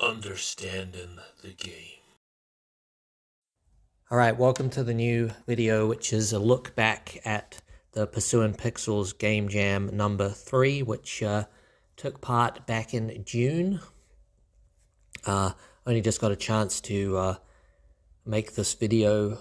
understanding the game. Alright, welcome to the new video, which is a look back at the Pursuing Pixels Game Jam number 3, which took part back in June. Only just got a chance to make this video,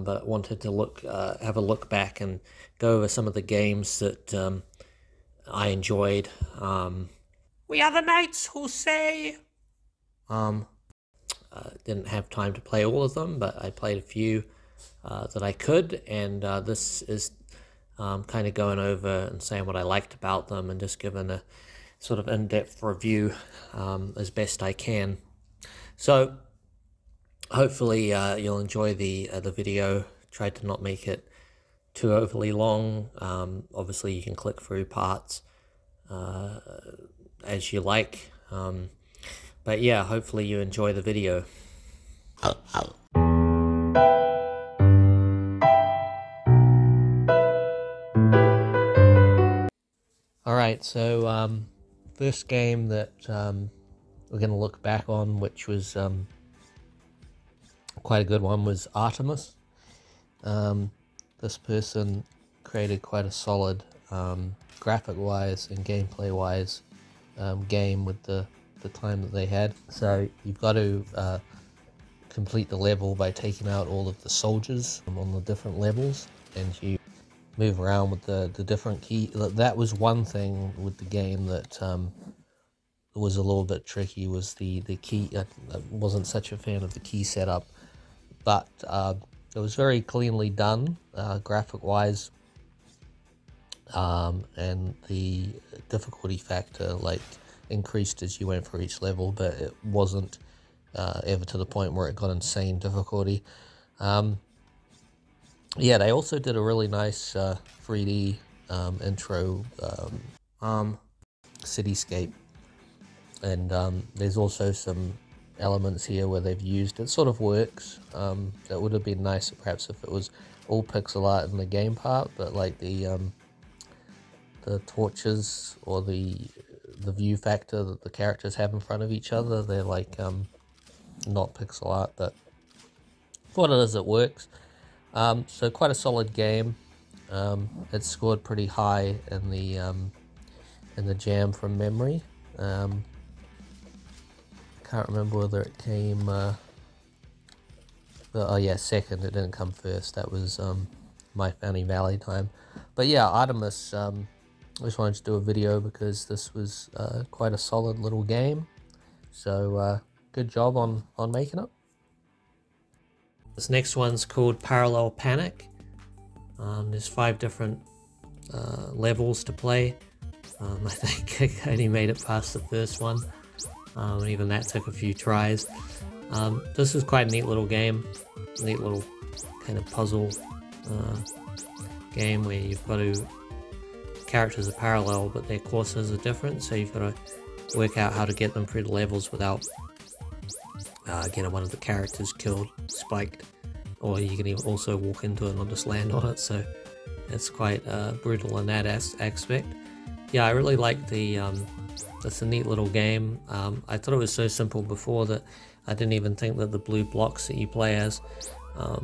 but wanted to have a look back and go over some of the games that I enjoyed. We are the knights who say... didn't have time to play all of them, but I played a few that I could, and this is kind of going over and saying what I liked about them and just giving a sort of in-depth review as best I can. So hopefully you'll enjoy the video. Tried to not make it too overly long. Obviously you can click through parts as you like. But yeah, hopefully you enjoy the video. Alright, so first game that we're going to look back on, which was quite a good one, was A.R.T.E.M.I.S.to. This person created quite a solid graphic-wise and gameplay-wise game with the time that they had. So you've got to complete the level by taking out all of the soldiers on the different levels, and you move around with the different key. That was one thing with the game that was a little bit tricky, was the key. I wasn't such a fan of the key setup, but it was very cleanly done graphic wise, and the difficulty factor increased as you went through each level, but it wasn't ever to the point where it got insane difficulty. Yeah, they also did a really nice 3D intro cityscape, and there's also some elements here where they've used, it sort of works. That would have been nice perhaps if it was all pixel art in the game part, but like the torches or the view factor that the characters have in front of each other, they're like not pixel art, but for what it is, it works. So quite a solid game. It scored pretty high in the jam from memory. Can't remember whether it came oh yeah, second. It didn't come first. That was my Funny Valley time. But yeah, A.R.T.E.M.I.S. I just wanted to do a video because this was quite a solid little game. So good job on making it. This next one's called Parallel Panic. There's 5 different levels to play. I think I only made it past the first one. And even that took a few tries. This is quite a neat little game. Neat little kind of puzzle game where you've got to... characters are parallel, but their courses are different, so you've got to work out how to get them through the levels without getting one of the characters killed, spiked, or you can also walk into it and not just land on it, so it's quite brutal in that aspect. Yeah, I really like the it's a neat little game. I thought it was so simple before that I didn't even think that the blue blocks that you play as I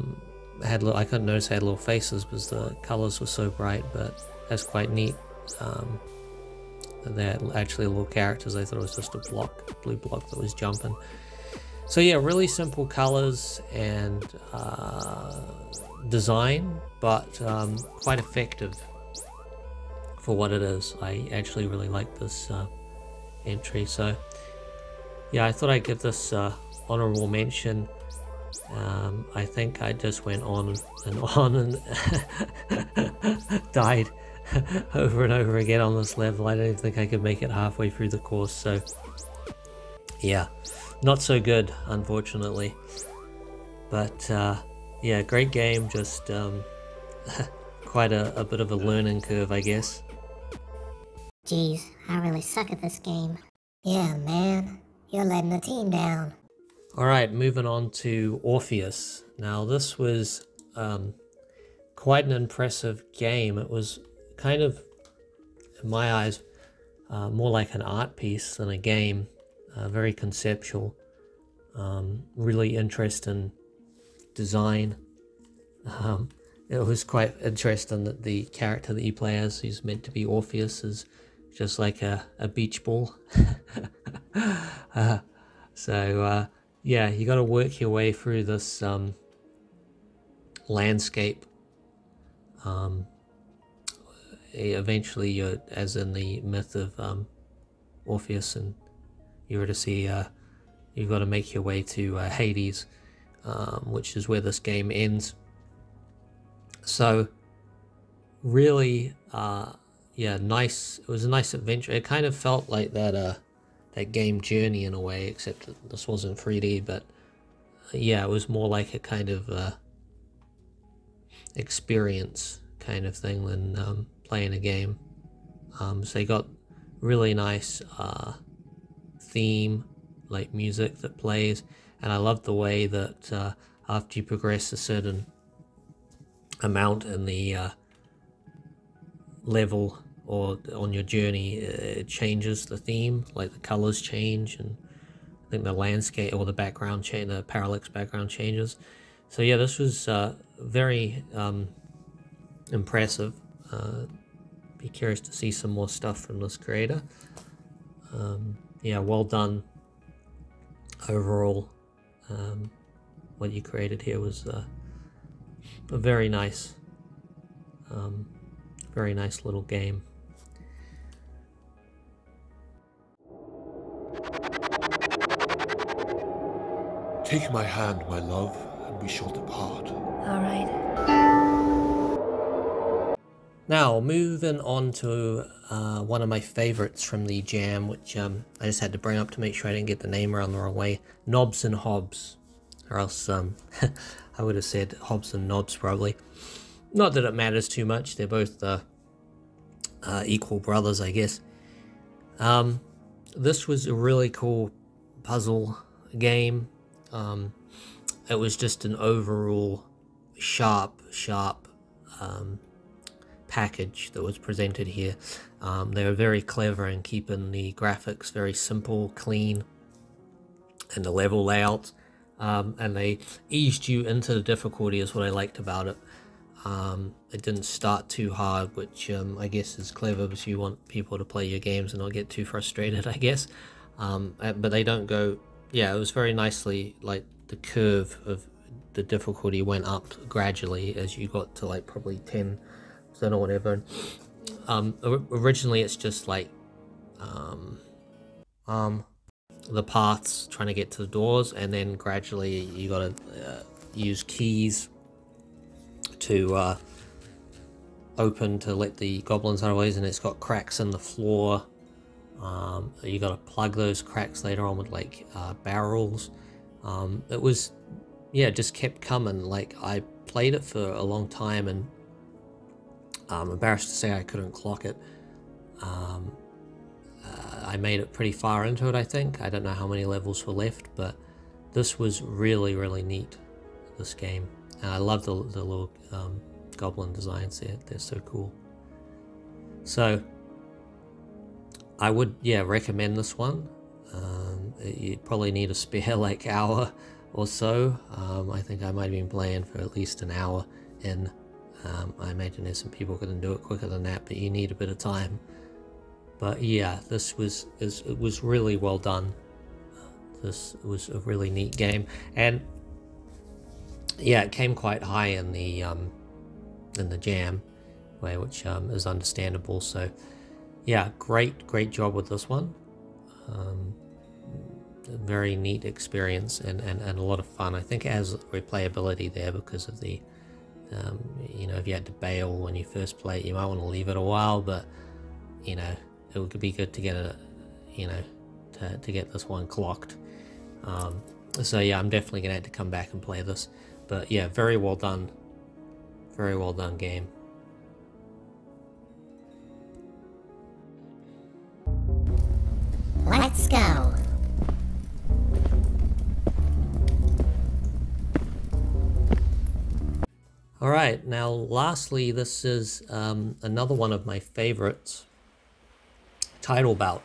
couldn't notice they had little faces because the colors were so bright, but that's quite neat. They're actually little characters. I thought it was just a blue block that was jumping. So yeah, really simple colors and design, but quite effective for what it is. I actually really like this entry. So yeah, I thought I'd give this honorable mention. I think I just went on and died over and over again on this level. I don't even think I could make it halfway through the course, so yeah, not so good, unfortunately. But yeah, great game, just quite a bit of a learning curve, I guess. Jeez, I really suck at this game. Yeah, man, you're letting the team down. Alright, moving on to Orpheus. Now this was quite an impressive game. It was kind of, in my eyes, more like an art piece than a game. Very conceptual. Really interesting design. It was quite interesting that the character that you play as, who's meant to be Orpheus, is just like a beach ball. Yeah, you got to work your way through this landscape. Eventually, you're, as in the myth of Orpheus and Eurydice, you've got to make your way to Hades, which is where this game ends. So really, yeah, nice. It was a nice adventure. It kind of felt like that game Journey in a way, except that this wasn't 3D, but yeah, it was more like a kind of experience kind of thing than playing a game. So you got really nice theme, like music that plays, and I love the way that after you progress a certain amount in the level or on your journey, it changes the theme, like the colors change, and I think the landscape or the background change, the parallax background changes. So yeah, this was very impressive. Be curious to see some more stuff from this creator. Yeah, well done overall. What you created here was a very nice little game. Take my hand, my love, and we shall depart. All right. Now, moving on to one of my favorites from the jam, which I just had to bring up to make sure I didn't get the name around the wrong way. Nobs and Hobs, or else I would have said Hobbs and Nobs probably. Not that it matters too much. They're both equal brothers, I guess. This was a really cool puzzle game. It was just an overall sharp package that was presented here. They were very clever in keeping the graphics very simple, clean, and the level layout. And they eased you into the difficulty is what I liked about it. It didn't start too hard, which I guess is clever because you want people to play your games and not get too frustrated, I guess. But they don't go... Yeah, it was very nicely, like, the curve of the difficulty went up gradually as you got to, like, probably 10% or whatever. Originally it's just, like, the paths trying to get to the doors, and then gradually you gotta use keys to open to let the goblins out of ways, and it's got cracks in the floor. You gotta plug those cracks later on with like barrels. It was, yeah, just kept coming. Like, I played it for a long time, and I'm embarrassed to say I couldn't clock it. I made it pretty far into it, I think. I don't know how many levels were left, but this was really, really neat, this game. And I love the little goblin designs there. They're so cool. So I would, yeah, recommend this one. You probably need a spare like hour or so. I think I might have been playing for at least an hour in. I imagine there's some people who can do it quicker than that, but you need a bit of time. But yeah, this was it was really well done. This was a really neat game, and yeah, it came quite high in the jam way, which is understandable. So yeah, great job with this one. Very neat experience and a lot of fun. I think it has replayability there because of the you know, if you had to bail when you first play it, you might want to leave it a while, but you know, it would be good to get a, you know, to get this one clocked. So yeah, I'm definitely gonna have to come back and play this. But yeah, very well done game. Let's go. Alright, now lastly, this is another one of my favorites, Tidal Bout.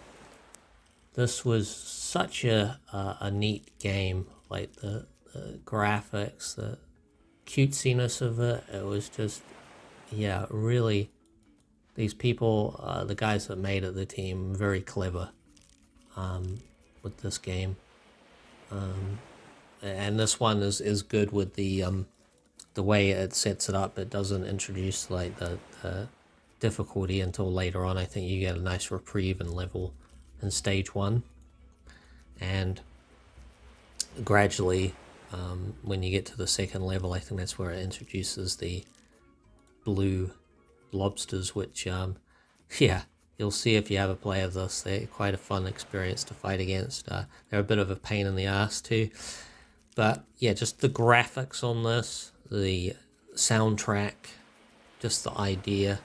This was such a neat game like the graphics, the cutesiness of it. It was just, yeah, really, these people, the guys that made it, the team, very clever with this game. And this one is good with the way it sets it up. It doesn't introduce like the difficulty until later on. I think you get a nice reprieve and level in stage 1, and gradually when you get to the second level, I think that's where it introduces the blue lobsters, which yeah, you'll see if you ever play of this. They're quite a fun experience to fight against. They're a bit of a pain in the ass too, but yeah, just the graphics on this, the soundtrack, just the idea,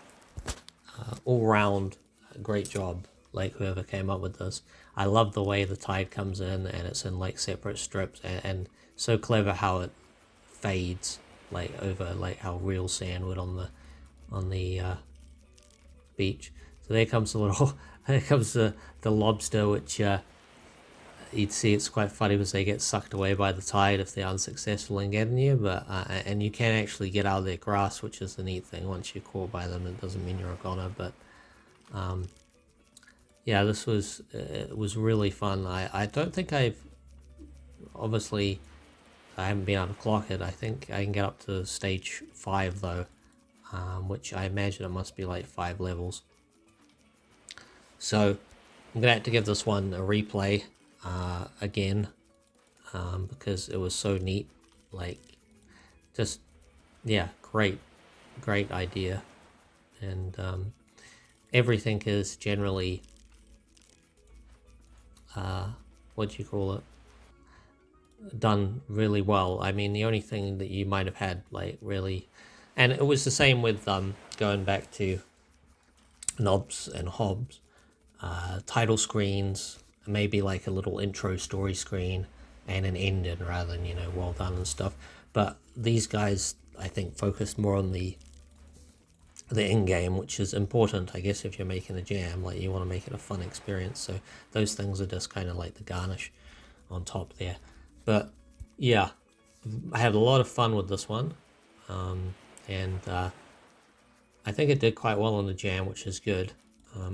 all round great job, like whoever came up with this. I love the way the tide comes in and it's in like separate strips, and so clever how it fades like over like how real sand would on the beach. So there comes the little there comes the lobster, which you'd see. It's quite funny because they get sucked away by the tide if they're unsuccessful in getting you, but and you can actually get out of their grasp, which is the neat thing. Once you're caught by them, it doesn't mean you're a goner, but yeah, this was it was really fun. I don't think obviously I haven't been able to clock it. I think I can get up to stage 5 though, which I imagine it must be like 5 levels. So I'm gonna have to give this one a replay again, because it was so neat. Like, just, yeah, great idea. And everything is generally what do you call it, done really well. I mean, the only thing that you might have had like really, and it was the same with going back to Nobs and Hobs, title screens, maybe like a little intro story screen and an ending rather than, you know, well done and stuff. But these guys, I think, focused more on the end game, which is important, I guess, if you're making a jam. Like, you want to make it a fun experience, so those things are just kind of like the garnish on top there. But yeah, I had a lot of fun with this one, and I think it did quite well on the jam, which is good.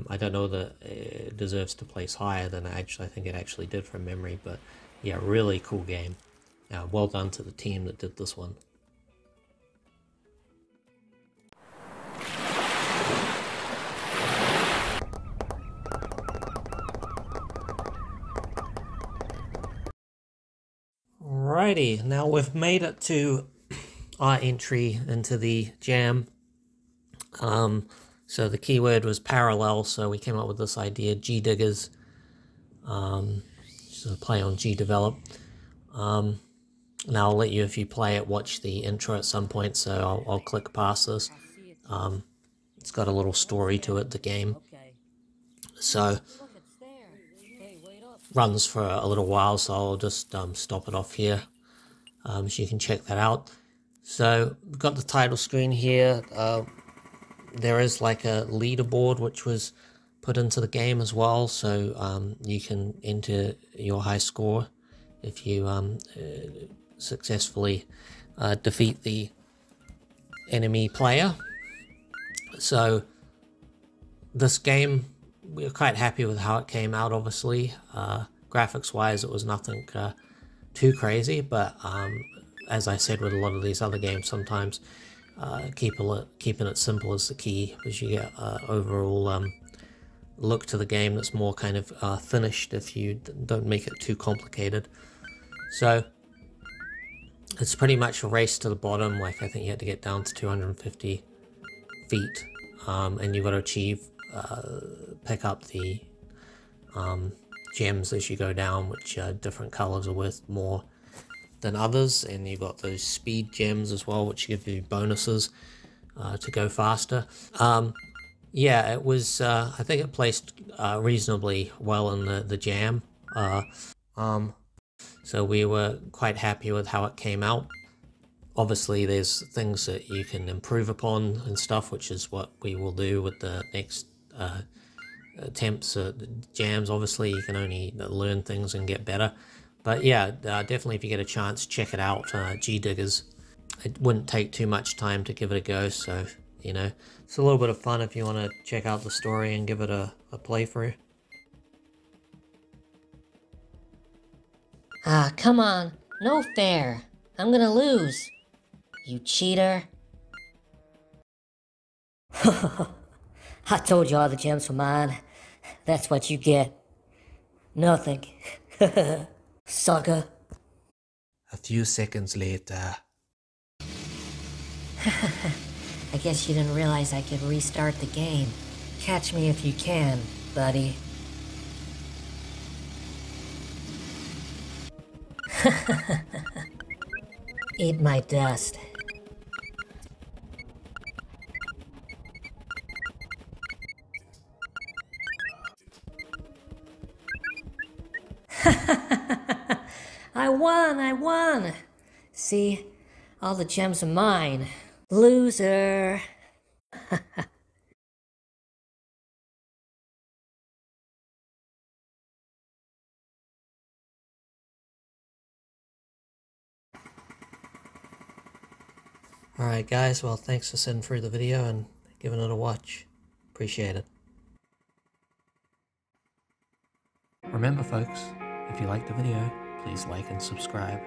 I don't know that it deserves to place higher than I think it actually did from memory, but yeah, really cool game. Well done to the team that did this one. Alrighty, now we've made it to our entry into the jam. So the keyword was parallel, so we came up with this idea, G-diggers, so play on G-develop. Now I'll let you, if you play it, watch the intro at some point, so I'll click past this. It's got a little story to it, the game. So runs for a little while, so I'll just stop it off here, so you can check that out. So we've got the title screen here. There is like a leaderboard which was put into the game as well, so you can enter your high score if you successfully defeat the enemy player. So this game, we're quite happy with how it came out, obviously. Graphics wise, it was nothing too crazy, but as I said with a lot of these other games, sometimes keeping it simple is the key, because you get overall look to the game that's more kind of finished if you don't make it too complicated. So it's pretty much a race to the bottom. Like, I think you had to get down to 250 feet, and you've got to pick up the gems as you go down, which different colors are worth more than others, and you've got those speed gems as well, which give you bonuses to go faster. Yeah, it was, I think it placed reasonably well in the jam. So we were quite happy with how it came out. Obviously, there's things that you can improve upon and stuff, which is what we will do with the next attempts at jams. Obviously, you can only learn things and get better. But yeah, definitely if you get a chance, check it out, G-Diggers. It wouldn't take too much time to give it a go, so, you know, it's a little bit of fun if you want to check out the story and give it a playthrough. Ah, come on. No fair. I'm gonna lose. You cheater. I told you all the gems were mine. That's what you get. Nothing. Sucker. A few seconds later. I guess you didn't realize I could restart the game. Catch me if you can, buddy. Eat my dust. I won! See? All the gems are mine. Loser! Alright guys, well thanks for sitting through the video and giving it a watch. Appreciate it. Remember folks, if you liked the video, please like and subscribe.